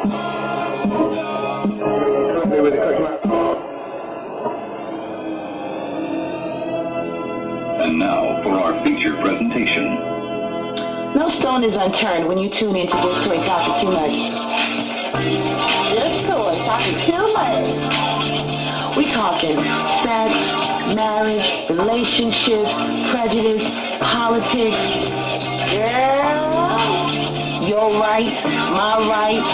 And now for our feature presentation. No stone is unturned when you tune into Just Toy Talking Too Much. Just Toy Talking Too Much. We talking sex, marriage, relationships, prejudice, politics. Yeah. Your rights, my rights.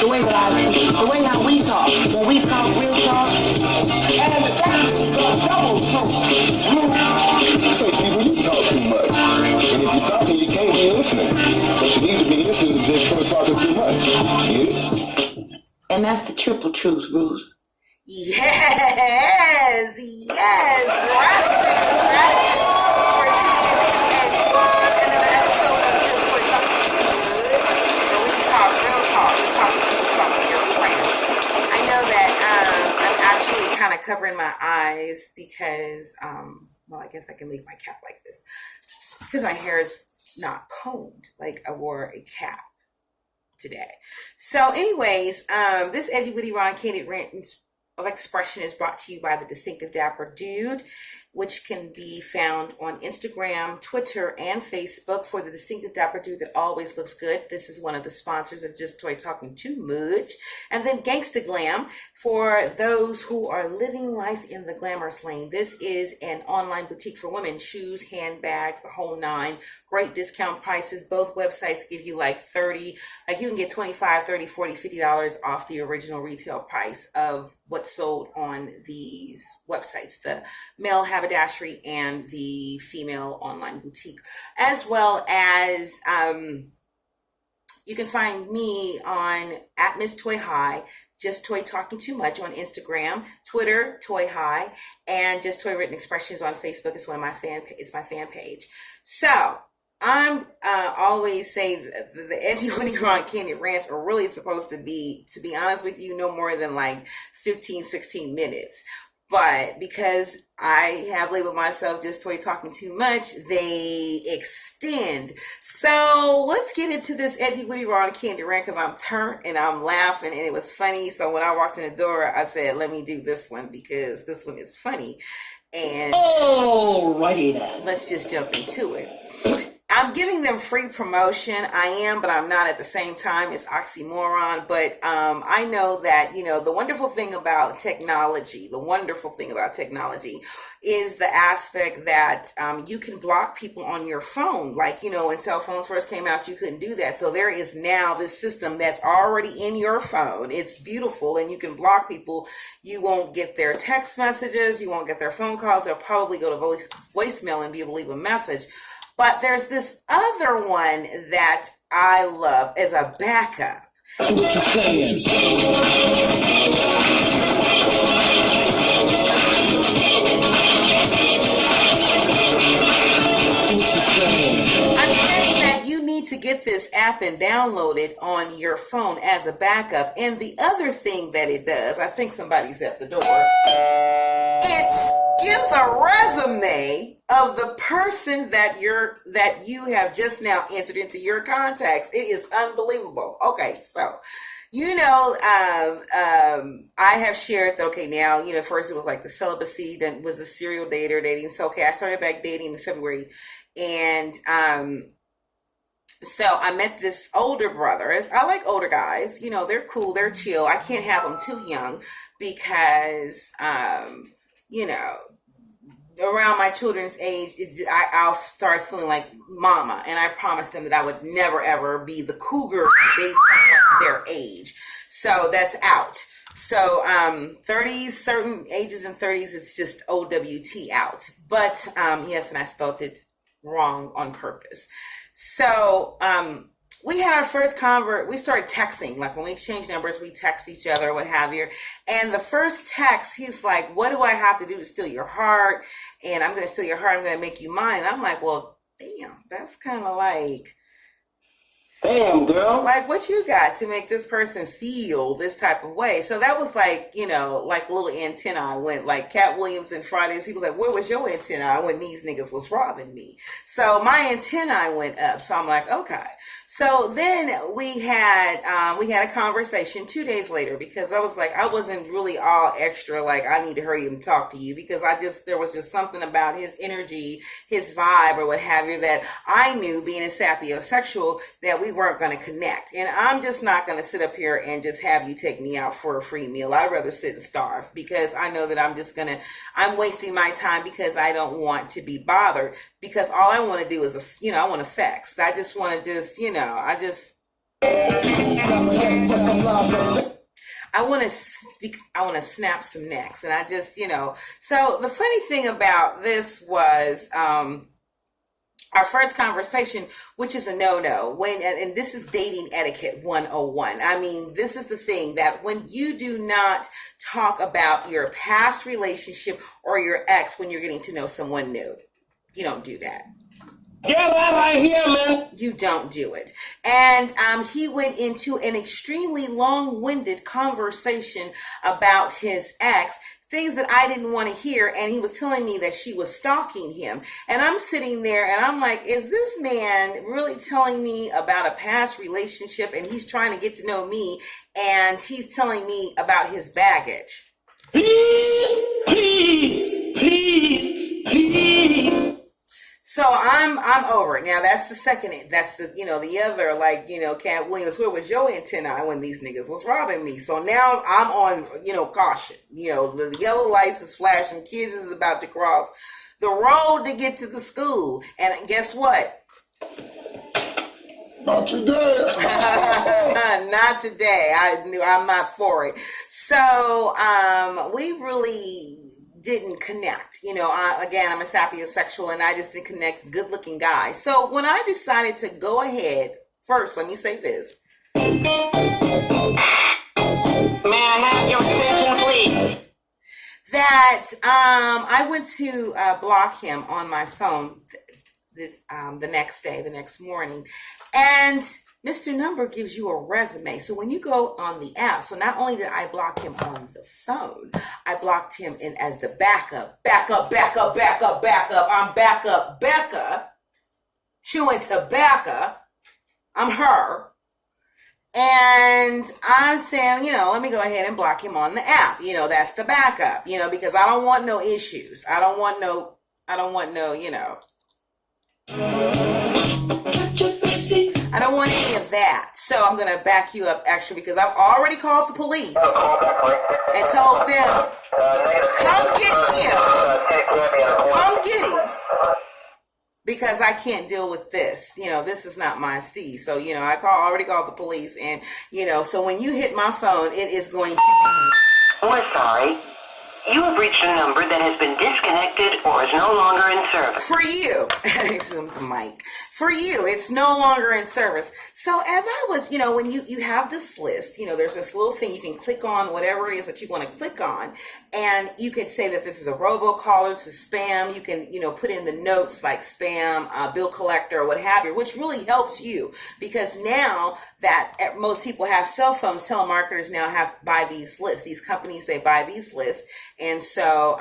The way that I see it. The way how we talk. When we talk real talk. And that's the double truth. Say, people, you talk too much. And if you're talking, you can't be listening. But you need to be listening to Just Toy Talking Too Much. Get it? And that's the triple truth, Ruth. Yes. Gratitude for tuning into another episode of Just Toy Talking Too Much, where we talk real talk. We talk with your friends. I know that I'm actually kind of covering my eyes because, well, I guess I can leave my cap like this because my hair is not combed. Like I wore a cap today. So anyways, this Edgy Witty Ron Candid Rant of Expression is brought to you by the Distinctive Dapper Dude, which can be found on Instagram, Twitter, and Facebook for the Distinctive Dapper Dude that always looks good. This is one of the sponsors of Just Toy Talking Too Much. And then Gangsta Glam for those who are living life in the glamorous lane. This is an online boutique for women, shoes, handbags, the whole nine. Great discount prices. Both websites give you like 30, like you can get $25, $30, $40, $50 off the original retail price of what's sold on these websites, the male haberdashery and the female online boutique, as well as you can find me on at Miss Toy High, Just Toy Talking Too Much on Instagram, Twitter, Toy High, and Just Toy Written Expressions on Facebook. It's my fan page. So I'm always say the Edgy Witty Ron Candid Rants are really supposed to be honest with you, no more than like 15, 16 minutes. But because I have labeled myself Just Toy Talking Too Much, they extend. So let's get into this Edgy Witty Ron Candid Rant because I'm turned and I'm laughing and it was funny. So when I walked in the door, I said, let me do this one because this one is funny. And alrighty then. Let's just jump into it. I'm giving them free promotion. I am, but I'm not at the same time. It's oxymoron. But I know that, the wonderful thing about technology is the aspect that you can block people on your phone. Like, when cell phones first came out, you couldn't do that. So there is now this system that's already in your phone. It's beautiful, and you can block people. You won't get their text messages. You won't get their phone calls. They'll probably go to voicemail and be able to leave a message. But there's this other one that I love as a backup. What you saying? I'm saying that you need to get this app and download it on your phone as a backup. And the other thing that it does, I think somebody's at the door. It gives a resume of the person that you have just now entered into your contacts. It is unbelievable. Okay, so I have shared that. Okay, now first it was like the celibacy, then it was a serial dater dating. So okay, I started back dating in February, and so I met this older brother. I like older guys. They're cool, they're chill. I can't have them too young because around my children's age, I'll start feeling like mama. And I promised them that I would never, ever be the cougar based on their age. So that's out. So 30s, certain ages in 30s, it's just OWT out. But yes, and I spelled it wrong on purpose. So we had our first we started texting. Like when we exchange numbers, we text each other, what have you. And the first text, he's like, what do I have to do to steal your heart? And I'm going to steal your heart. I'm going to make you mine. And I'm like, well, damn, that's kind of like, damn, girl. Like what you got to make this person feel this type of way. So that was like, like a little antenna went, like Cat Williams in Fridays. He was like, where was your antenna when these niggas was robbing me? So my antenna went up. So I'm like, okay. So then we had a conversation 2 days later, because I was like, I wasn't really all extra like I need to hurry and talk to you, because there was just something about his energy, his vibe, or what have you, that I knew, being a sapiosexual, that we weren't going to connect. And I'm just not going to sit up here and just have you take me out for a free meal. I'd rather sit and starve, because I know that I'm wasting my time, because I don't want to be bothered, because all I want to do is, I want effects. I just want to I want to snap some necks, and so the funny thing about this was, our first conversation, which is a no-no, and this is dating etiquette 101. I mean, this is the thing, that when you do not talk about your past relationship or your ex when you're getting to know someone new, you don't do that. Get that right here, man. You don't do it. And he went into an extremely long-winded conversation about his ex, things that I didn't want to hear, and he was telling me that she was stalking him. And I'm sitting there and I'm like, is this man really telling me about a past relationship, and he's trying to get to know me, and he's telling me about his baggage? Please, please, please, please. So I'm over it. Now that's the other, Cat Williams, where was your antenna when these niggas was robbing me? So now I'm on, caution. The yellow lights is flashing, kids is about to cross the road to get to the school. And guess what? Not today. Not today. I'm not for it. So we really didn't connect. Again, I'm a sapiosexual, and I just didn't connect with good-looking guys. So when I decided to go ahead, first, let me say this. May I have your attention, please? That I went to block him on my phone the next morning, and Mr. Number gives you a resume. So when you go on the app, so not only did I block him on the phone, I blocked him in as the backup. I'm backup Becca, chewing tobacco. I'm her. And I'm saying, let me go ahead and block him on the app. That's the backup, because I don't want no issues. I don't want no, I don't want any of that. So I'm going to back you up, actually, because I've already called the police and told them, come get him. Come get him. Because I can't deal with this. This is not my Steve. So, I already called the police. And, so when you hit my phone, it is going to be... We're sorry. You have reached a number that has been disconnected or is no longer in service. For you. The mic. For you, it's no longer in service. So as I was, when you have this list, there's this little thing you can click on, whatever it is that you want to click on. And you can say that this is a robocaller, this is spam. You can, put in the notes like spam, bill collector, or what have you, which really helps you, because now that most people have cell phones, telemarketers now buy these lists. These companies, they buy these lists. And so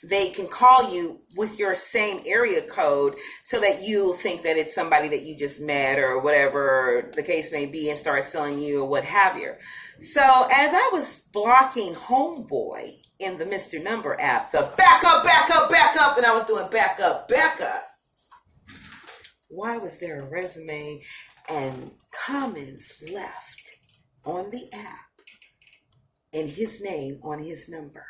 they can call you with your same area code so that you think that it's somebody that you just met or whatever the case may be, and start selling you or what have you. So as I was blocking Homeboy in the Mr. Number app, the backup, and I was doing backup. Why was there a resume and comments left on the app and his name on his number?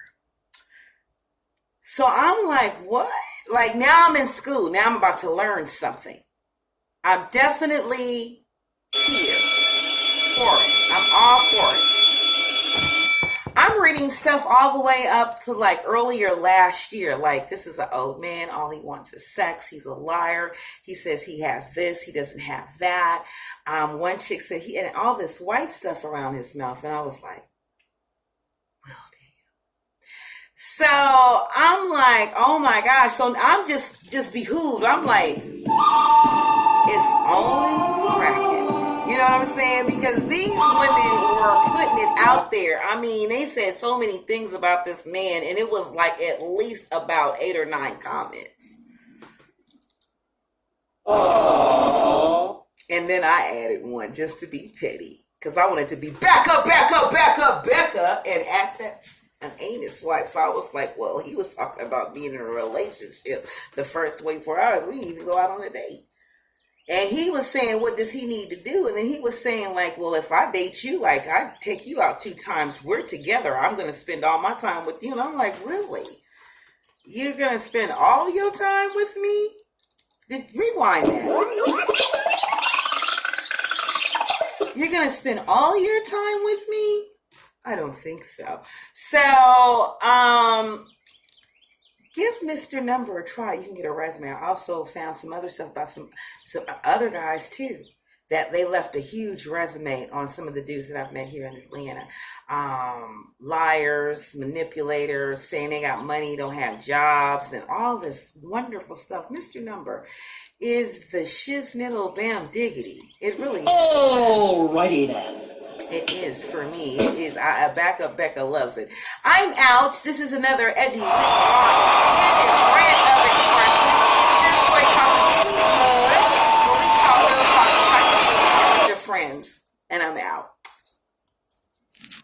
So I'm like, what? Like, now I'm in school. Now I'm about to learn something. I'm definitely here for it. I'm all for it. I'm reading stuff all the way up to like earlier last year. Like, this is an old man. All he wants is sex. He's a liar. He says he has this. He doesn't have that. One chick said he had all this white stuff around his mouth. And I was like, well, damn. So I'm like, oh my gosh. So I'm just behooved. I'm like, it's on cracking. You know what I'm saying? Because these women were putting it out there. I mean, they said so many things about this man, and it was like at least about 8 or 9 comments. Aww. And then I added one just to be petty. Because I wanted to be Becca, and accent an anus swipe. So I was like, well, he was talking about being in a relationship the first 24 hours. We didn't even go out on a date. And he was saying, what does he need to do? And then he was saying, like, well, if I date you, like, I take you out 2 times, we're together, I'm going to spend all my time with you. And I'm like, really? You're going to spend all your time with me? Rewind that. You're going to spend all your time with me? I don't think so. So, give Mr. Number a try. You can get a resume. I also found some other stuff about some other guys too, that they left a huge resume on some of the dudes that I've met here in Atlanta. Liars, manipulators, saying they got money, don't have jobs, and all this wonderful stuff. Mr. Number is the shiznittle bam diggity. It really is. Alrighty then. It is for me. It is. Becca loves it. I'm out. This is another edgy, witty, raw, intended rant of expression. Just toy talking too much. When we talk real talk, talk to you, talk with your friends. And I'm out.